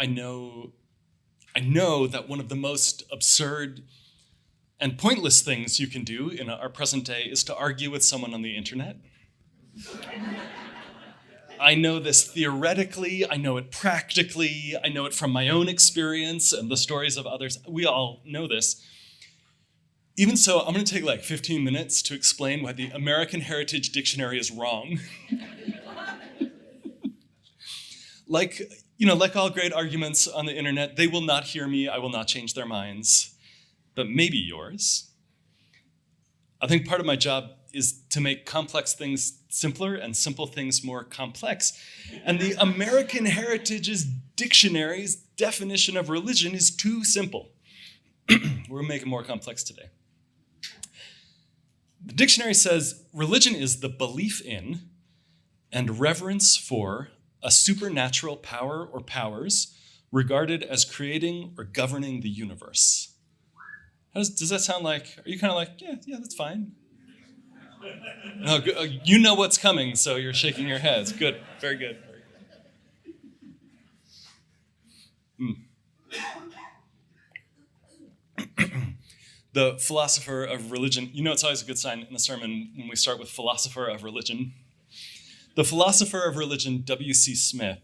I know that one of the most absurd and pointless things you can do in our present day is to argue with someone on the internet. I know this theoretically, I know it practically, I know it from my own experience and the stories of others. We all know this. Even so, I'm going to take like 15 minutes to explain why the American Heritage Dictionary is wrong. Like all great arguments on the internet, they will not hear me, I will not change their minds, but maybe yours. I think part of my job is to make complex things simpler and simple things more complex. And the American Heritage's dictionary's definition of religion is too simple. We're making it more complex today. The dictionary says religion is the belief in and reverence for a supernatural power or powers regarded as creating or governing the universe. Does that sound like, are you kind of like, yeah, that's fine? No, you know what's coming, so you're shaking your heads. Good, very good. The philosopher of religion, it's always a good sign in the sermon when we start with philosopher of religion. The philosopher of religion, W.C. Smith,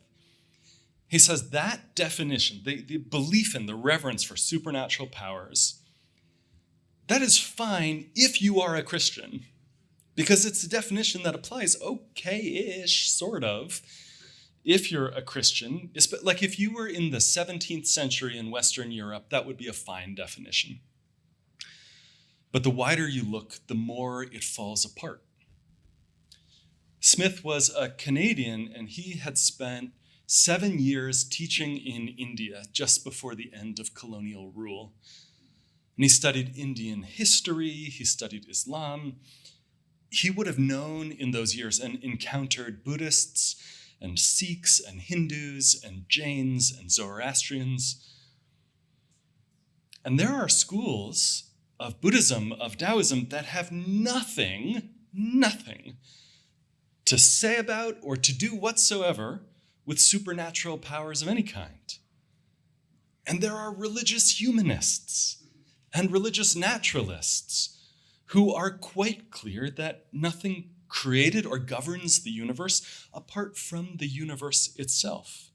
he says that definition, the belief in the reverence for supernatural powers, that is fine if you are a Christian, because it's a definition that applies okay-ish, sort of, if you're a Christian. Like if you were in the 17th century in Western Europe, that would be a fine definition. But the wider you look, the more it falls apart. Smith was a Canadian, and he had spent 7 years teaching in India just before the end of colonial rule. And he studied Indian history, he studied Islam. He would have known in those years and encountered Buddhists and Sikhs and Hindus and Jains and Zoroastrians. And there are schools of Buddhism, of Taoism, that have nothing to say about or to do whatsoever with supernatural powers of any kind. And there are religious humanists and religious naturalists who are quite clear that nothing created or governs the universe apart from the universe itself.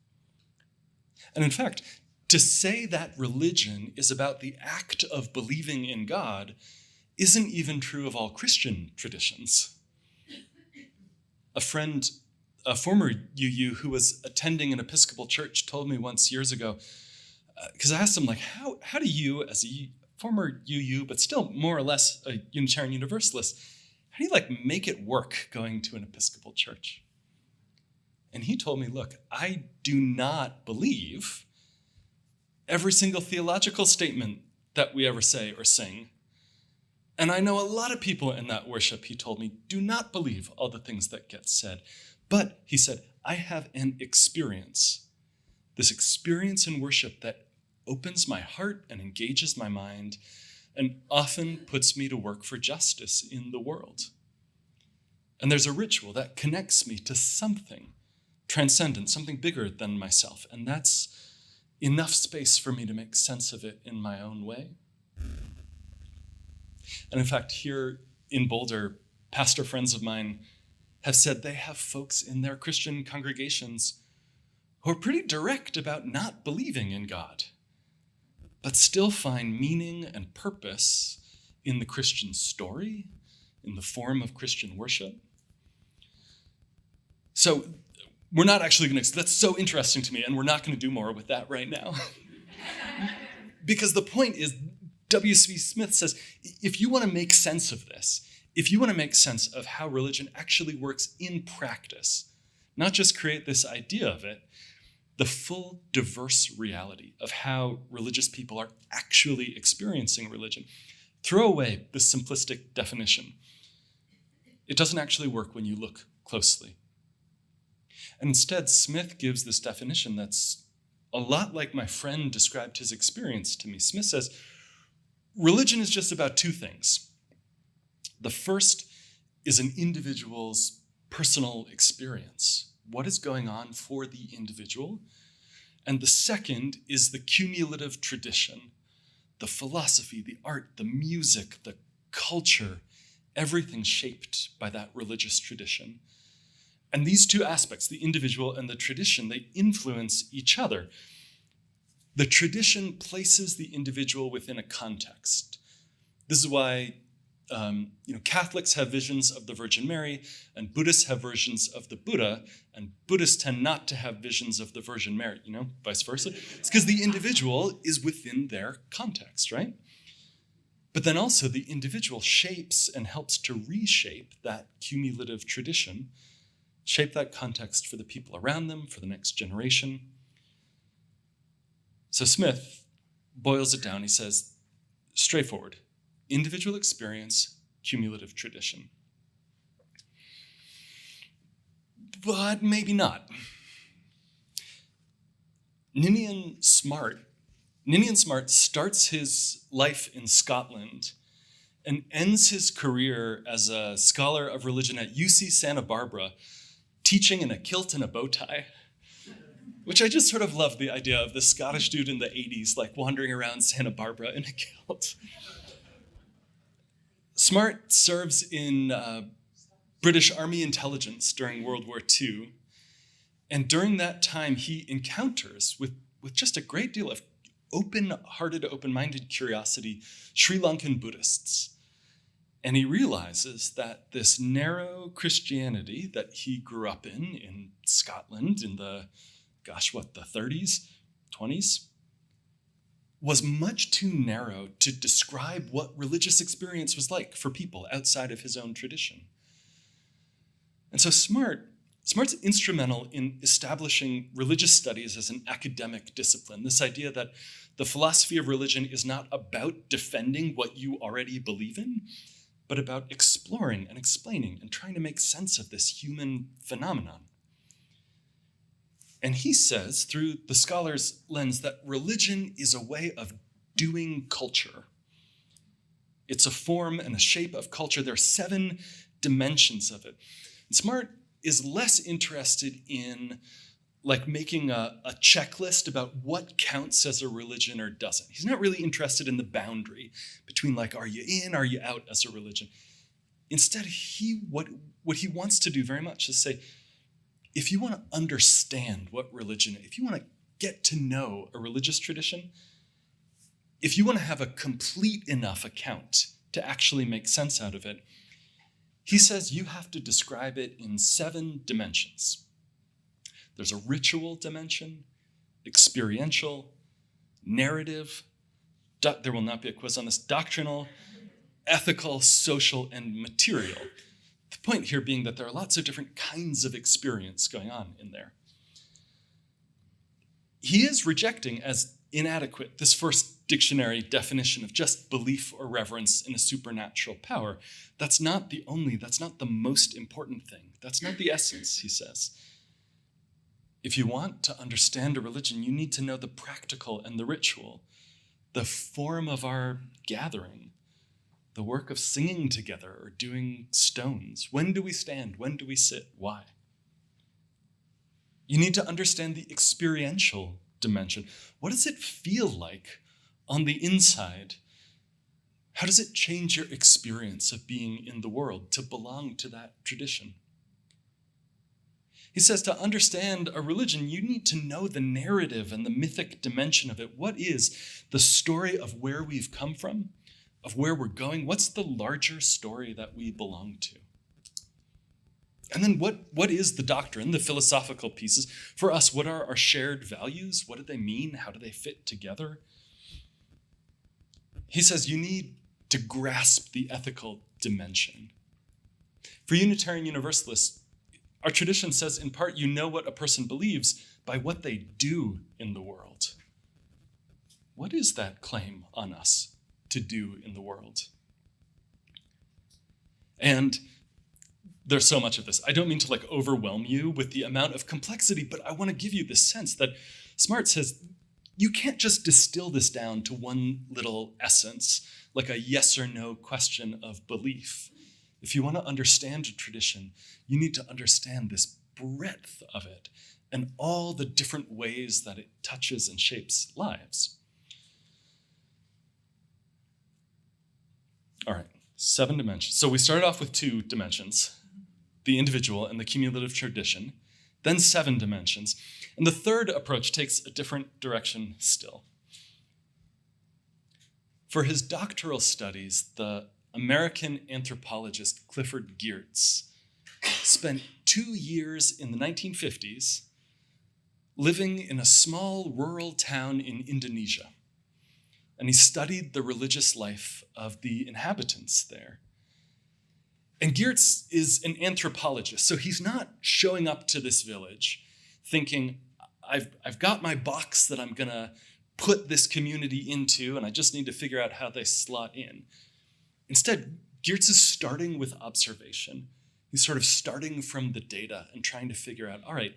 And in fact, to say that religion is about the act of believing in God isn't even true of all Christian traditions. A friend, a former UU who was attending an Episcopal church, told me once years ago, because I asked him, like, how do you, as a former UU, but still more or less a Unitarian Universalist, how do you make it work going to an Episcopal church? And he told me, look, I do not believe every single theological statement that we ever say or sing. And I know a lot of people in that worship, he told me, do not believe all the things that get said. But, he said, I have an experience, this experience in worship that opens my heart and engages my mind and often puts me to work for justice in the world. And there's a ritual that connects me to something transcendent, something bigger than myself. And that's enough space for me to make sense of it in my own way. And in fact, here in Boulder, pastor friends of mine have said they have folks in their Christian congregations who are pretty direct about not believing in God, but still find meaning and purpose in the Christian story, in the form of Christian worship. So we're not actually going to, that's so interesting to me, and we're not going to do more with that right now. Because the point is, W.C. Smith says, if you want to make sense of this, if you want to make sense of how religion actually works in practice, not just create this idea of it, the full diverse reality of how religious people are actually experiencing religion, throw away the simplistic definition. It doesn't actually work when you look closely. And instead, Smith gives this definition that's a lot like my friend described his experience to me. Smith says, religion is just about two things. The first is an individual's personal experience. What is going on for the individual? And the second is the cumulative tradition, the philosophy, the art, the music, the culture, everything shaped by that religious tradition. And these two aspects, the individual and the tradition, they influence each other. The tradition places the individual within a context. This is why Catholics have visions of the Virgin Mary, and Buddhists have versions of the Buddha, and Buddhists tend not to have visions of the Virgin Mary, vice versa. It's because the individual is within their context, right? But then also the individual shapes and helps to reshape that cumulative tradition, shape that context for the people around them, for the next generation. So Smith boils it down. He says, straightforward, individual experience, cumulative tradition. But maybe not. Ninian Smart starts his life in Scotland and ends his career as a scholar of religion at UC Santa Barbara, teaching in a kilt and a bow tie, which I just sort of love the idea of the Scottish dude in the 80s, like wandering around Santa Barbara in a kilt. Smart serves in British Army intelligence during World War II. And during that time, he encounters with just a great deal of open-hearted, open-minded curiosity, Sri Lankan Buddhists. And he realizes that this narrow Christianity that he grew up in Scotland in the 30s, 20s, was much too narrow to describe what religious experience was like for people outside of his own tradition. And so Smart's instrumental in establishing religious studies as an academic discipline, this idea that the philosophy of religion is not about defending what you already believe in, but about exploring and explaining and trying to make sense of this human phenomenon. And he says, through the scholar's lens, that religion is a way of doing culture. It's a form and a shape of culture. There are 7 dimensions of it. And Smart is less interested in making a checklist about what counts as a religion or doesn't. He's not really interested in the boundary between are you in, are you out as a religion. Instead, what he wants to do very much is say, if you want to understand what religion is, if you want to get to know a religious tradition, if you want to have a complete enough account to actually make sense out of it, he says you have to describe it in 7 dimensions. There's a ritual dimension, experiential, narrative, there will not be a quiz on this, doctrinal, ethical, social, and material. The point here being that there are lots of different kinds of experience going on in there. He is rejecting as inadequate this first dictionary definition of just belief or reverence in a supernatural power. That's not the most important thing. That's not the essence, he says. If you want to understand a religion, you need to know the practical and the ritual, the form of our gathering, the work of singing together or doing stones. When do we stand? When do we sit? Why? You need to understand the experiential dimension. What does it feel like on the inside? How does it change your experience of being in the world, to belong to that tradition? He says to understand a religion, you need to know the narrative and the mythic dimension of it. What is the story of where we've come from, of where we're going? What's the larger story that we belong to? And then what is the doctrine, the philosophical pieces? For us, what are our shared values? What do they mean? How do they fit together? He says you need to grasp the ethical dimension. For Unitarian Universalists, our tradition says, in part, you know what a person believes by what they do in the world. What is that claim on us to do in the world? And there's so much of this. I don't mean to overwhelm you with the amount of complexity, but I want to give you this sense that Smart says you can't just distill this down to one little essence, like a yes or no question of belief. If you want to understand a tradition, you need to understand this breadth of it and all the different ways that it touches and shapes lives. All right, 7 dimensions. So we started off with 2 dimensions, the individual and the cumulative tradition, then 7 dimensions. And the third approach takes a different direction still. For his doctoral studies, the American anthropologist Clifford Geertz spent 2 years in the 1950s living in a small rural town in Indonesia. And he studied the religious life of the inhabitants there. And Geertz is an anthropologist, so he's not showing up to this village thinking, I've got my box that I'm gonna put this community into, and I just need to figure out how they slot in. Instead, Geertz is starting with observation. He's sort of starting from the data and trying to figure out, all right,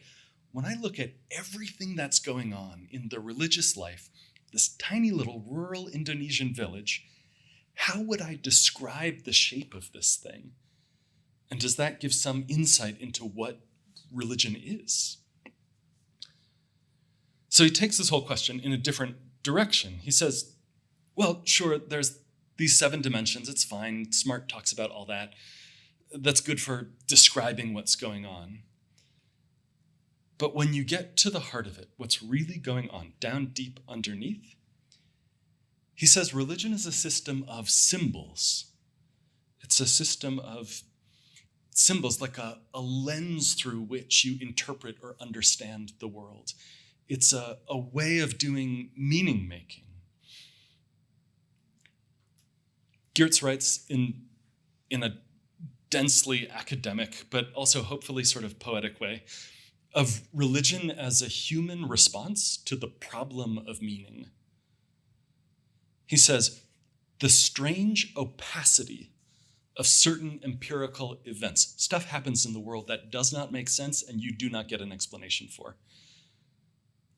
when I look at everything that's going on in the religious life, this tiny little rural Indonesian village, how would I describe the shape of this thing? And does that give some insight into what religion is? So he takes this whole question in a different direction. He says, well, sure, there's these 7 dimensions, it's fine. Smart talks about all that. That's good for describing what's going on. But when you get to the heart of it, what's really going on down deep underneath, he says religion is a system of symbols. It's a system of symbols, like a lens through which you interpret or understand the world. It's a way of doing meaning making. Geertz writes in a densely academic, but also hopefully sort of poetic way, of religion as a human response to the problem of meaning. He says, the strange opacity of certain empirical events. Stuff happens in the world that does not make sense and you do not get an explanation for.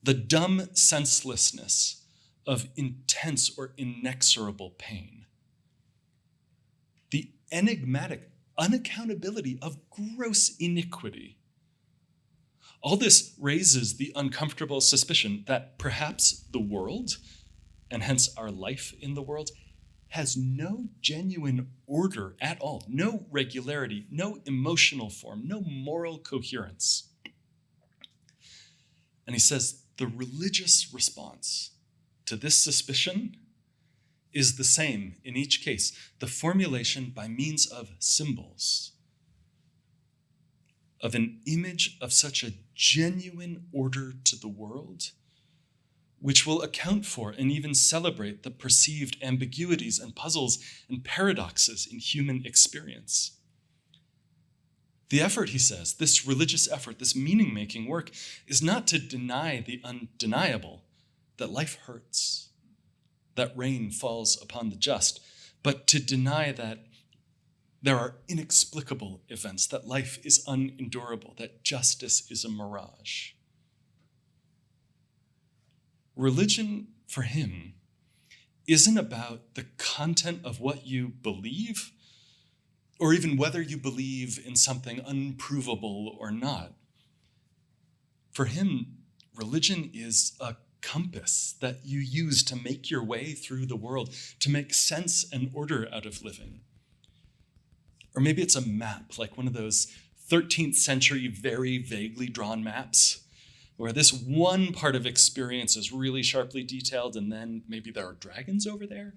The dumb senselessness of intense or inexorable pain. The enigmatic unaccountability of gross iniquity. All this raises the uncomfortable suspicion that perhaps the world, and hence our life in the world, has no genuine order at all, no regularity, no emotional form, no moral coherence. And he says the religious response to this suspicion is the same in each case, the formulation by means of symbols, of an image of such a genuine order to the world, which will account for and even celebrate the perceived ambiguities and puzzles and paradoxes in human experience. The effort, he says, this religious effort, this meaning-making work, is not to deny the undeniable, that life hurts, that rain falls upon the just, but to deny that there are inexplicable events, that life is unendurable, that justice is a mirage. Religion, for him, isn't about the content of what you believe, or even whether you believe in something unprovable or not. For him, religion is a compass that you use to make your way through the world, to make sense and order out of living. Or maybe it's a map, like one of those 13th century, very vaguely drawn maps, where this one part of experience is really sharply detailed, and then maybe there are dragons over there.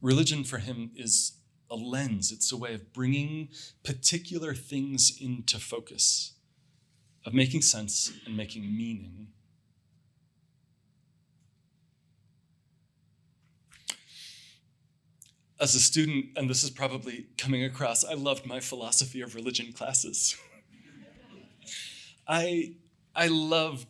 Religion for him is a lens. It's a way of bringing particular things into focus, of making sense and making meaning. As a student, and this is probably coming across, I loved my philosophy of religion classes. I love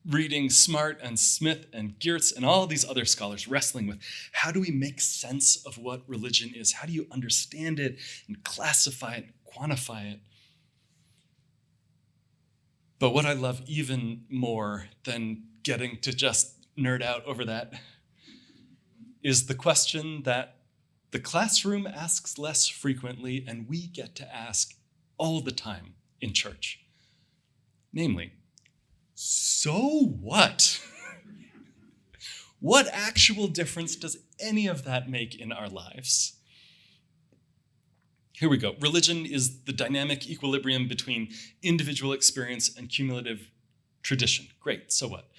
reading Smart and Smith and Geertz and all these other scholars wrestling with how do we make sense of what religion is? How do you understand it and classify it, quantify it? But what I love even more than getting to just nerd out over that is the question that the classroom asks less frequently and we get to ask all the time in church. Namely, so what? What actual difference does any of that make in our lives? Here we go. Religion is the dynamic equilibrium between individual experience and cumulative tradition. Great, so what?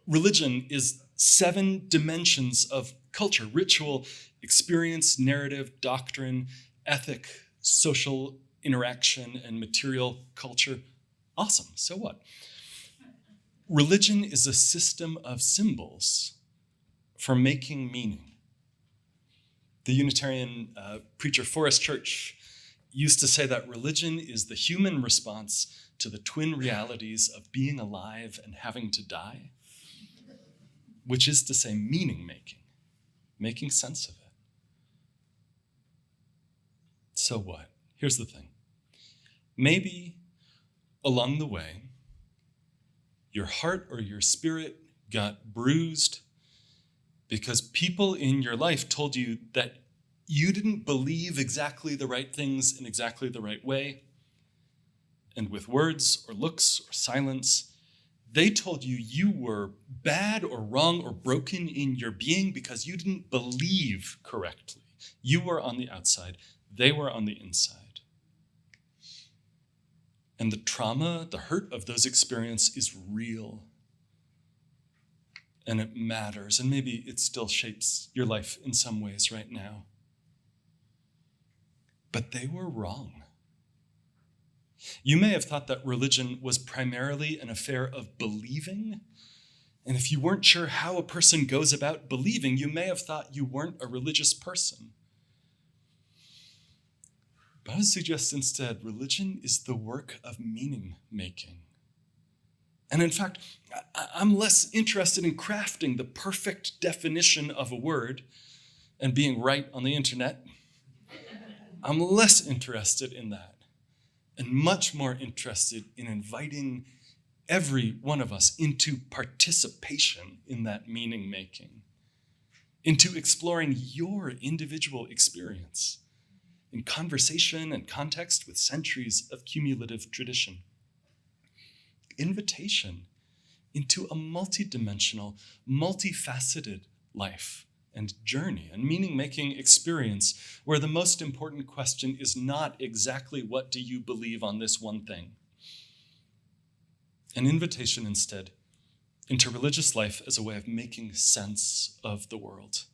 Religion is 7 dimensions of culture: ritual, experience, narrative, doctrine, ethic, social interaction, and material culture. Awesome, so what? Religion is a system of symbols for making meaning. The Unitarian preacher Forrest Church used to say that religion is the human response to the twin realities of being alive and having to die, which is to say meaning making, making sense of it. So what? Here's the thing. Maybe along the way, your heart or your spirit got bruised because people in your life told you that you didn't believe exactly the right things in exactly the right way. And with words or looks or silence, they told you you were bad or wrong or broken in your being because you didn't believe correctly. You were on the outside, they were on the inside. And the trauma, the hurt of those experiences is real. And it matters, and maybe it still shapes your life in some ways right now. But they were wrong. You may have thought that religion was primarily an affair of believing, and if you weren't sure how a person goes about believing, you may have thought you weren't a religious person. But I would suggest instead, religion is the work of meaning making. And in fact, I'm less interested in crafting the perfect definition of a word and being right on the internet. I'm less interested in that and much more interested in inviting every one of us into participation in that meaning making, into exploring your individual experience in conversation and context with centuries of cumulative tradition. Invitation into a multidimensional, multifaceted life and journey and meaning-making experience where the most important question is not exactly what do you believe on this one thing. An invitation instead into religious life as a way of making sense of the world.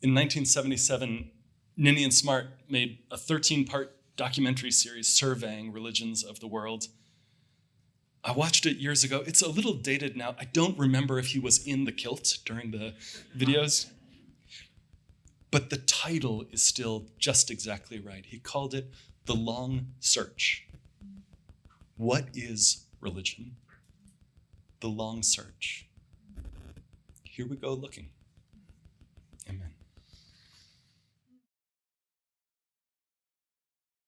In 1977, Ninian Smart made a 13-part documentary series surveying religions of the world. I watched it years ago. It's a little dated now. I don't remember if he was in the kilt during the videos, but the title is still just exactly right. He called it The Long Search. What is religion? The Long Search. Here we go looking.